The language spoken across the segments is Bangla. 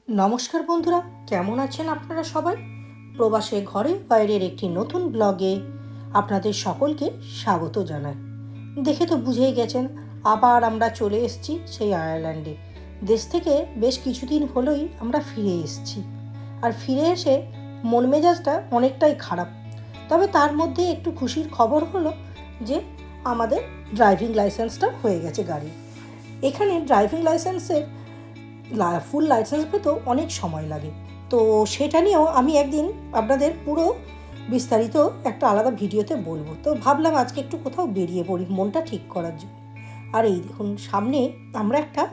নমস্কার বন্ধুরা, কেমন আছেন আপনারা সবাই? প্রবাসে ঘরে বাইরের একটি নতুন ব্লগে আপনাদের সকলকে স্বাগত জানাই। দেখে তো বুঝেই গেছেন, আবার আমরা চলে এসেছি সেই আয়ারল্যান্ডে। দেশ থেকে বেশ কিছুদিন হলোই আমরা ফিরে এসেছি, আর ফিরে এসে মন মেজাজটা অনেকটাই খারাপ। তবে তার মধ্যে একটু খুশির খবর হলো যে আমাদের ড্রাইভিং লাইসেন্সটা হয়ে গেছে গাড়ি। এখানে ড্রাইভিং লাইসেন্সের ফুল লাইসেন্স পেতেও অনেক সময় লাগে, তো সেটা নিয়েও আমি একদিন আপনাদের পুরো বিস্তারিত একটা আলাদা ভিডিওতে বলবো। তো ভাবলাম আজকে একটু কোথাও বেরিয়ে পড়ি মনটা ঠিক করার জন্য। আর এই দেখুন, সামনে আমরা একটা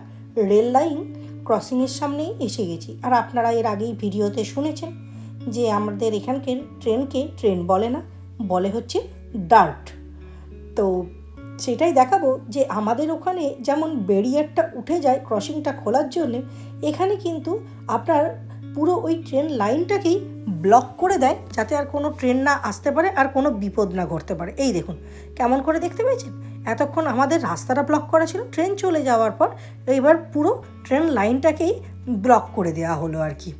রেল লাইন ক্রসিংয়ের সামনেই এসে গেছি। আর আপনারা এর আগেই ভিডিওতে শুনেছেন যে আমাদের এখানকার ট্রেনকে ট্রেন বলে না, বলে হচ্ছে ডার্ট। তো সেটাই দেখাবো যে আমাদের ওখানে যেমন ব্যারিয়ারটা উঠে যায় ক্রসিংটা খোলার জন্যে, এখানে কিন্তু আপনার পুরো ওই ট্রেন লাইনটাকেই ব্লক করে দেয়, যাতে আর কোনো ট্রেন না আসতে পারে আর কোনো বিপদ না ঘটতে পারে। এই দেখুন কেমন করে, দেখতে পেয়েছেন? এতক্ষণ আমাদের রাস্তাটা ব্লক করা ছিল, ট্রেন চলে যাওয়ার পর এইবার পুরো ট্রেন লাইনটাকেই ব্লক করে দেওয়া হলো আর কি।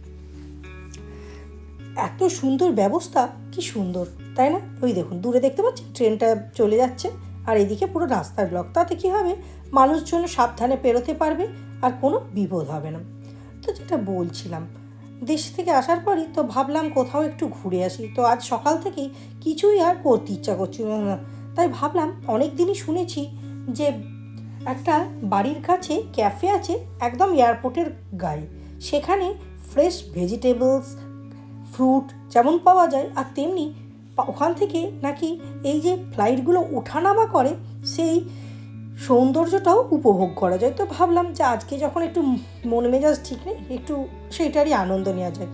এত সুন্দর ব্যবস্থা, কি সুন্দর, তাই না? ওই দেখুন দূরে দেখতে পাচ্ছেন ট্রেনটা চলে যাচ্ছে, আর এদিকে পুরো রাস্তার ব্লক। তাতে কী হবে, মানুষজন সাবধানে পেরোতে পারবে আর কোনো বিপদ হবে না। তো যেটা বলছিলাম, দেশ থেকে আসার পরই তো ভাবলাম কোথাও একটু ঘুরে আসি। তো আজ সকাল থেকেই কিছুই আর করতে ইচ্ছা করছিল না, তাই ভাবলাম অনেক দিনই শুনেছি যে একটা বাড়ির কাছে ক্যাফে আছে একদম এয়ারপোর্টের গায়ে, সেখানে ফ্রেশ ভেজিটেবলস, ফ্রুট যেমন পাওয়া যায়, আর তেমনি ওখান থেকে নাকি এই যে ফ্লাইটগুলো ওঠানামা করে সেই সৌন্দর্যটাও উপভোগ করা যায়। তো ভাবলাম যে আজকে যখন একটু মন মেজাজ ঠিক নেই, একটু সেইটারই আনন্দ নেওয়া যায়।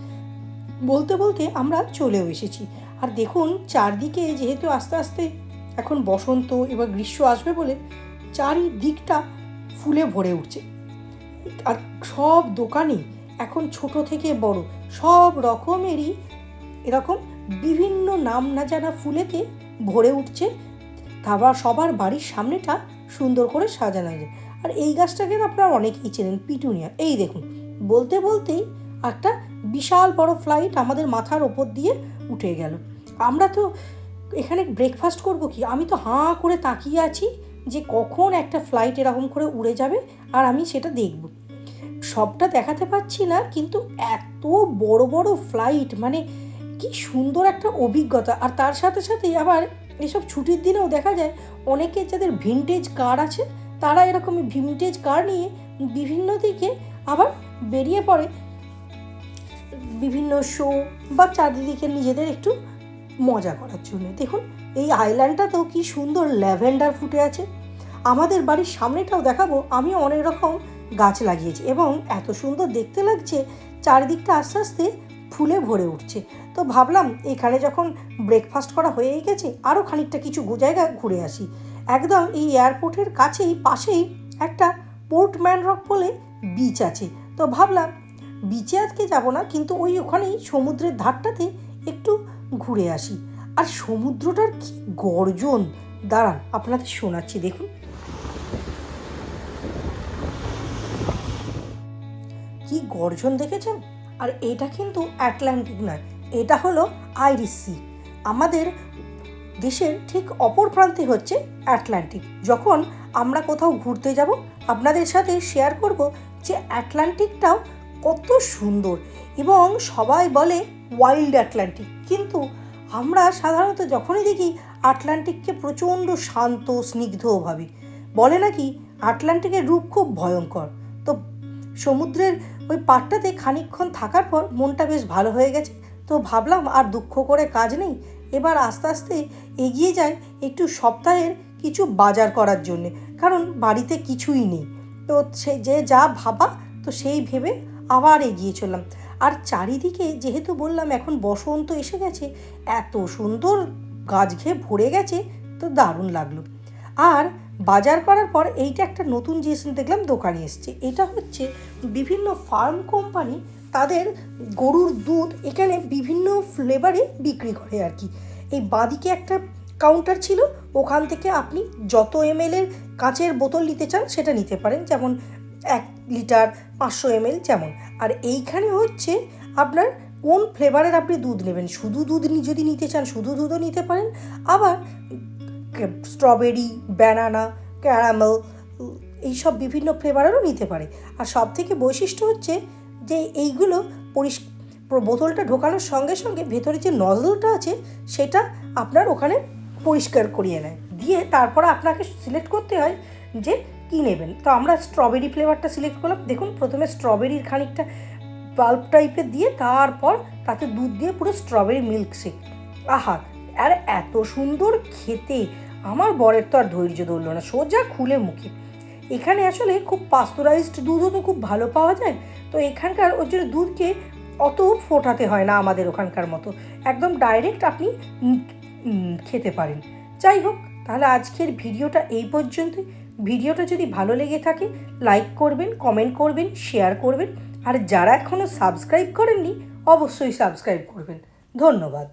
বলতে বলতে আমরা চলেও এসেছি। আর দেখুন চারদিকে, যেহেতু আস্তে আস্তে এখন বসন্ত এবার গ্রীষ্ম আসবে বলে চারিদিকটা ফুলে ভরে উঠছে। আর সব দোকানে এখন ছোট থেকে বড় সব রকমেরই এরকম বিভিন্ন নাম না জানা ফুলেতে ভরে উঠছে। তারপর সবার বাড়ির সামনেটা সুন্দর করে সাজানো যায়। আর এই গাছটাকে আপনারা অনেকেই চেনেন, পিটুনিয়া। এই দেখুন, বলতে বলতেই একটা বিশাল বড় ফ্লাইট আমাদের মাথার ওপর দিয়ে উঠে গেল। আমরা তো এখানে ব্রেকফাস্ট করব কি, আমি তো হাঁ করে তাকিয়ে আছি যে কখন একটা ফ্লাইট এরকম করে উড়ে যাবে আর আমি সেটা দেখব। সবটা দেখাতে পাচ্ছি না, কিন্তু এত বড় বড় ফ্লাইট, মানে কি সুন্দর একটা অভিজ্ঞতা। আর তার সাথে সাথেই আবার এসব ছুটির দিনেও দেখা যায় অনেকে যাদের ভিনটেজ কার আছে, তারা এরকম ভিনটেজ কার নিয়ে বিভিন্ন দিকে আবার বেরিয়ে পড়ে বিভিন্ন শো বা চারিদিকে নিজেদের একটু মজা করার জন্য। দেখুন এই আইল্যান্ডটাতেও কি সুন্দর ল্যাভেন্ডার ফুটে আছে। আমাদের বাড়ির সামনেটাও দেখাবো, আমি অনেক রকম গাছ লাগিয়েছি এবং এত সুন্দর দেখতে লাগছে, চারিদিকটা আস্তে আস্তে ফুলে ভরে উঠছে। তো ভাবলাম এখানে যখন ব্রেকফাস্ট করা হয়েই গেছে, আরও খানিকটা কিছু জায়গা ঘুরে আসি। একদম এই এয়ারপোর্টের কাছেই পাশেই একটা পোর্টম্যান রক বলে বিচ আছে। তো ভাবলাম বিচে আজকে যাব না, কিন্তু ওখানেই সমুদ্রের ধারটাতে একটু ঘুরে আসি। আর সমুদ্রটার কি গর্জন, দাঁড়ান আপনাদের শোনাচ্ছি, দেখুন কি গর্জন, দেখেছেন? আর এটা কিন্তু আটলান্টিক নয়, এটা হলো আইরিশ সি। আমাদের দেশের ঠিক অপর প্রান্তে হচ্ছে আটলান্টিক। যখন আমরা কোথাও ঘুরতে যাব আপনাদের সাথে শেয়ার করব যে আটলান্টিকটাও কত সুন্দর, এবং সবাই বলে ওয়াইল্ড আটলান্টিক, কিন্তু আমরা সাধারণত যখনই দেখি আটলান্টিককে প্রচণ্ড শান্ত স্নিগ্ধভাবে বলে নাকি আটলান্টিকের রূপ খুব ভয়ঙ্কর। তো সমুদ্রের ওই পাড়টাতে খানিকক্ষণ থাকার পর মনটা বেশ ভালো হয়ে গেছে। তো ভাবলাম আর দুঃখ করে কাজ নেই, এবার আস্তে আস্তে এগিয়ে যায় একটু সপ্তাহের কিছু বাজার করার জন্যে, কারণ বাড়িতে কিছুই নেই। তো সে যে যা ভাবা, তো সেই ভেবে আবার এগিয়ে চললাম। আর চারিদিকে যেহেতু বললাম এখন বসন্ত এসে গেছে, এত সুন্দর গাছ ঘেয়ে ভরে গেছে, তো দারুণ লাগলো। আর বাজার করার পর এইটা একটা নতুন জিনিস দেখলাম দোকানে এসছে, এটা হচ্ছে বিভিন্ন ফার্ম কোম্পানি তাদের গরুর দুধ এখানে বিভিন্ন ফ্লেভারে বিক্রি করে আর কি। এই বাঁদিকে একটা কাউন্টার ছিল, ওখান থেকে আপনি যত ml এর কাঁচের বোতল নিতে চান সেটা নিতে পারেন, যেমন 1 লিটার, 500 ml যেমন। আর এইখানে হচ্ছে আপনার কোন ফ্লেভারের আপনি দুধ নেবেন। শুধু দুধ যদি নিতে চান শুধু দুধও নিতে পারেন, আবার স্ট্রবেরি, ব্যানানা, ক্যারামেল এইসব বিভিন্ন ফ্লেভারেরও নিতে পারে। আর সব থেকে বৈশিষ্ট্য হচ্ছে যে এইগুলো বোতলটা ঢোকানোর সঙ্গে সঙ্গে ভেতরে যে নজলটা আছে সেটা আপনার ওখানে পরিষ্কার করিয়ে নেয়, দিয়ে তারপরে আপনাকে সিলেক্ট করতে হয় যে কী নেবেন। তো আমরা স্ট্রবেরি ফ্লেভারটা সিলেক্ট করলাম। দেখুন প্রথমে স্ট্রবেরির খানিকটা পাল্প টাইপের দিয়ে তারপর তাতে দুধ দিয়ে পুরো স্ট্রবেরি মিল্কশেক। আহা, আর এত সুন্দর খেতে, আমার বরের তো আর ধৈর্য ধরল না, সোজা খুলে মুখে। এখানে আসলে খুব পাস্তুরাইজড দুধও তো খুব ভালো পাওয়া যায়, তো এখানকার ওর জন্য দুধকে অত ফোটাতে হয় না আমাদের ওখানকার মতো, একদম ডাইরেক্ট আপনি খেতে পারেন। যাই হোক, তাহলে আজকের ভিডিওটা এই পর্যন্তই। ভিডিওটা যদি ভালো লেগে থাকে লাইক করবেন, কমেন্ট করবেন, শেয়ার করবেন, আর যারা এখনও সাবস্ক্রাইব করেননি অবশ্যই সাবস্ক্রাইব করবেন। ধন্যবাদ।